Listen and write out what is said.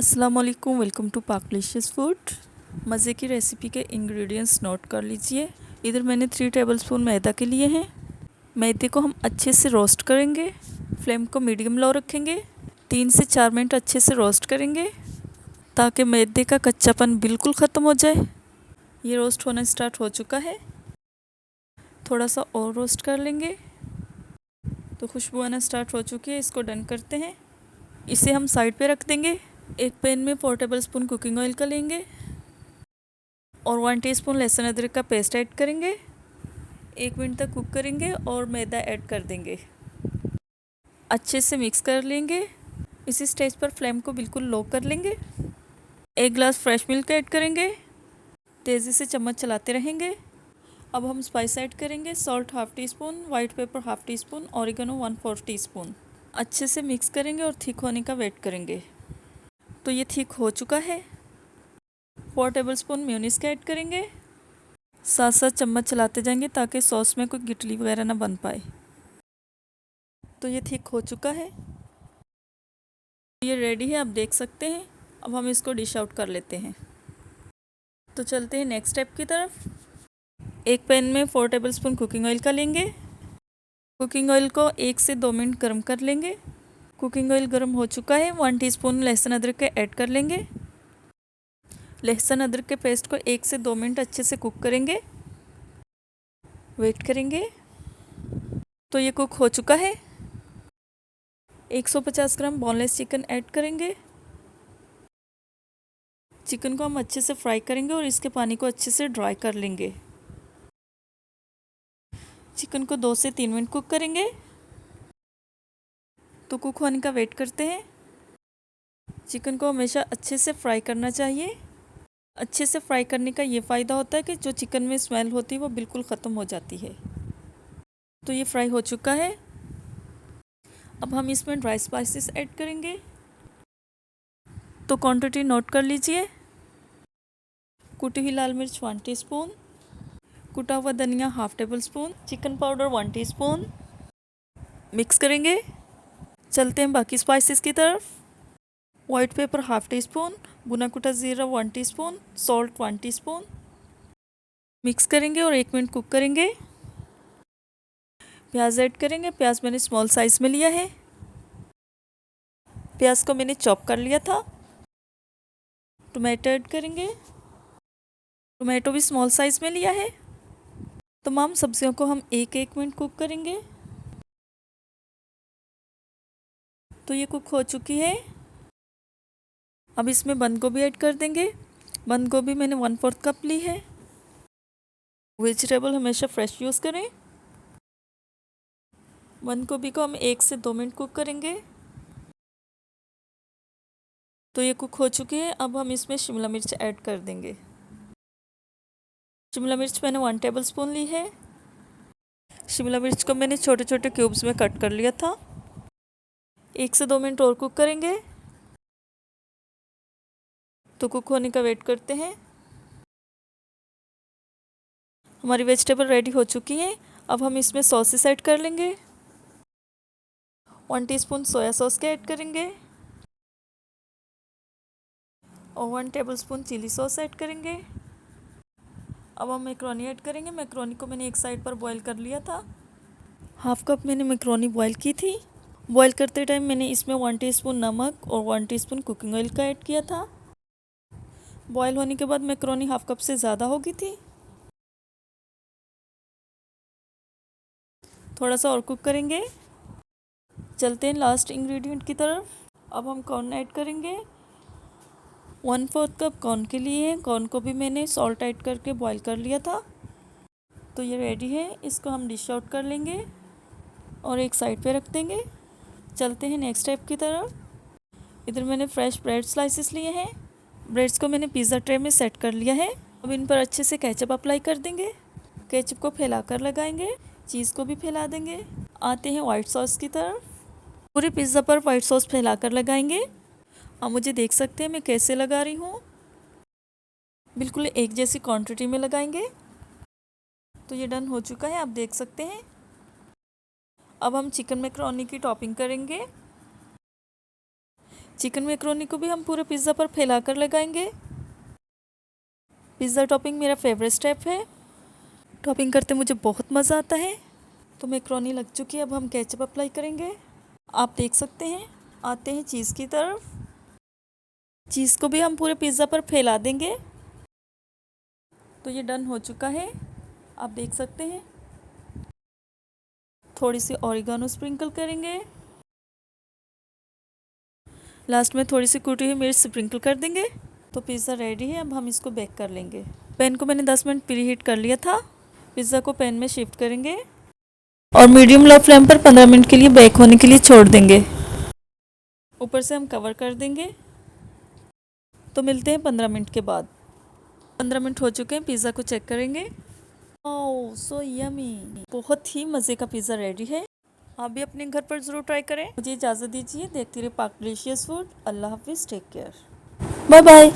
अस्सलाम वालेकुम, welcome to पाक डिलीशियस फूड। मज़े की रेसिपी के इंग्रेडिएंट्स नोट कर लीजिए। इधर मैंने 3 टेबलस्पून मैदा के लिए हैं। मैदे को हम अच्छे से रोस्ट करेंगे। फ्लेम को मीडियम लो रखेंगे। 3 से 4 मिनट अच्छे से रोस्ट करेंगे ताकि मैदे का कच्चापन बिल्कुल ख़त्म हो जाए। ये रोस्ट होना स्टार्ट हो चुका है। थोड़ा सा और रोस्ट कर लेंगे तो खुशबू आना स्टार्ट हो चुकी है। इसको डन करते हैं। इसे हम साइड पे रख देंगे। एक पैन में 4 टेबलस्पून कुकिंग ऑयल का लेंगे और 1 टीस्पून लहसुन अदरक का पेस्ट ऐड करेंगे। 1 मिनट तक कुक करेंगे और मैदा ऐड कर देंगे। अच्छे से मिक्स कर लेंगे। इसी स्टेज पर फ्लेम को बिल्कुल लो कर लेंगे। 1 ग्लास फ्रेश मिल्क ऐड करेंगे। तेज़ी से चम्मच चलाते रहेंगे। अब हम स्पाइस ऐड करेंगे। Salt half tea spoon, white paper half tea spoon, oregano 1/4 teaspoon. अच्छे से मिक्स करेंगे और थिक होने का वेट करेंगे। तो ये थिक हो चुका है। 4 टेबलस्पून मेयोनीज़ का ऐड करेंगे। साथ साथ चम्मच चलाते जाएंगे ताकि सॉस में कोई गिटली वगैरह ना बन पाए। तो ये थिक हो चुका है। ये रेडी है, आप देख सकते हैं। अब हम इसको डिश आउट कर लेते हैं। तो चलते हैं नेक्स्ट स्टेप की तरफ। एक पैन में 4 टेबलस्पून कुकिंग ऑयल का लेंगे। कुकिंग ऑयल को 1 से 2 मिनट गर्म कर लेंगे। कुकिंग ऑयल गर्म हो चुका है। 1 टीस्पून लहसुन अदरक के ऐड कर लेंगे। लहसुन अदरक के पेस्ट को 1 से 2 मिनट अच्छे से कुक करेंगे। वेट करेंगे। तो ये कुक हो चुका है। 150 ग्राम बोनलेस चिकन ऐड करेंगे। चिकन को हम अच्छे से फ्राई करेंगे और इसके पानी को अच्छे से ड्राई कर लेंगे। चिकन को 2 से 3 मिनट कुक करेंगे। तो कुक होने का वेट करते हैं। चिकन को हमेशा अच्छे से फ्राई करना चाहिए। अच्छे से फ्राई करने का ये फ़ायदा होता है कि जो चिकन में स्मेल होती है वो बिल्कुल ख़त्म हो जाती है। तो ये फ्राई हो चुका है। अब हम इसमें ड्राई स्पाइसेस ऐड करेंगे। तो क्वांटिटी नोट कर लीजिए। कुटी हुई लाल मिर्च 1 टीस्पून, कुटा हुआ धनिया half table spoon, chicken powder 1 teaspoon. Mix करेंगे। चलते हैं बाकी स्पाइसेस की तरफ। White paper half tea spoon, भुना कुटा ज़ीरा 1 टीस्पून, सॉल्ट 1 टीस्पून। मिक्स करेंगे और 1 मिनट कुक करेंगे। प्याज ऐड करेंगे। प्याज मैंने स्मॉल साइज़ में लिया है। प्याज को मैंने चॉप कर लिया था। टोमेटो ऐड करेंगे। टोमेटो भी स्मॉल साइज़ में लिया है। तमाम सब्जियों को हम 1-1 मिनट कुक करेंगे। तो ये कुक हो चुकी है। अब इसमें बंद गोभी ऐड कर देंगे। बंद गोभी मैंने 1/4 कप ली है। वेजिटेबल हमेशा फ्रेश यूज़ करें। बंद गोभी को हम 1 से 2 मिनट कुक करेंगे। तो ये कुक हो चुकी है। अब हम इसमें शिमला मिर्च ऐड कर देंगे। शिमला मिर्च मैंने 1 टेबल स्पून ली है। शिमला मिर्च को मैंने छोटे छोटे क्यूब्स में कट कर लिया था। 1 से 2 मिनट और कुक करेंगे। तो कुक होने का वेट करते हैं। हमारी वेजिटेबल रेडी हो चुकी है। अब हम इसमें सॉसेस ऐड कर लेंगे। 1 टीस्पून सोया सॉस के ऐड करेंगे और 1 tablespoon chilli sauce add करेंगे। अब हम मैक्रोनी ऐड करेंगे। मैक्रोनी को मैंने एक साइड पर बॉईल कर लिया था। हाफ़ कप मैंने मैक्रोनी बॉईल की थी। बॉईल करते टाइम मैंने इसमें 1 टीस्पून नमक और 1 टीस्पून कुकिंग ऑयल का ऐड किया था। बॉईल होने के बाद मैक्रोनी हाफ़ कप से ज़्यादा हो गई थी। थोड़ा सा और कुक करेंगे। चलते हैं लास्ट इंग्रेडिएंट की तरफ। अब हम कॉर्न ऐड करेंगे। 1/4 कप कॉर्न के लिए कॉर्न को भी मैंने सॉल्ट ऐड करके बॉईल कर लिया था। तो ये रेडी है। इसको हम डिश आउट कर लेंगे और एक साइड पे रख देंगे। चलते हैं नेक्स्ट स्टेप की तरफ। इधर मैंने फ्रेश ब्रेड स्लाइसेस लिए हैं। ब्रेड्स को मैंने पिज़्ज़ा ट्रे में सेट कर लिया है। अब इन पर अच्छे से केचप अप्लाई कर देंगे। केचप को फैलाकर लगाएंगे। चीज़ को भी फैला देंगे। आते हैं वाइट सॉस की तरफ। पूरे पिज़्ज़ा पर वाइट सॉस फैलाकर लगाएंगे। आप मुझे देख सकते हैं मैं कैसे लगा रही हूँ। बिल्कुल एक जैसी क्वांटिटी में लगाएंगे। तो ये डन हो चुका है, आप देख सकते हैं। अब हम चिकन मैकरोनी की टॉपिंग करेंगे। चिकन मैक्रोनी को भी हम पूरे पिज़्ज़ा पर फैला कर लगाएंगे। पिज़्ज़ा टॉपिंग मेरा फेवरेट स्टेप है। टॉपिंग करते मुझे बहुत मज़ा आता है। तो मैक्रोनी लग चुकी है, अब हम केचप अप्लाई करेंगे। आप देख सकते हैं। आते हैं चीज़ की तरफ। चीज़ को भी हम पूरे पिज़्ज़ा पर फैला देंगे। तो ये डन हो चुका है, आप देख सकते हैं। थोड़ी सी ऑरिगानो स्प्रिंकल करेंगे। लास्ट में थोड़ी सी कुटी हुई मिर्च स्प्रिंकल कर देंगे। तो पिज़्ज़ा रेडी है, अब हम इसको बेक कर लेंगे। पैन को मैंने 10 मिनट प्री हीट कर लिया था। पिज़्ज़ा को पैन में शिफ्ट करेंगे और मीडियम लो फ्लेम पर 15 मिनट के लिए बेक होने के लिए छोड़ देंगे। ऊपर से हम कवर कर देंगे। तो मिलते हैं 15 मिनट के बाद। 15 मिनट हो चुके हैं, पिज़्ज़ा को चेक करेंगे। ओह सो यमी, बहुत ही मज़े का पिज़्ज़ा रेडी है। आप भी अपने घर पर ज़रूर ट्राई करें। मुझे इजाज़त दीजिए, देखते रहिए पाक डिलीशियस फूड। अल्लाह हाफिज़, टेक केयर, बाय बाय।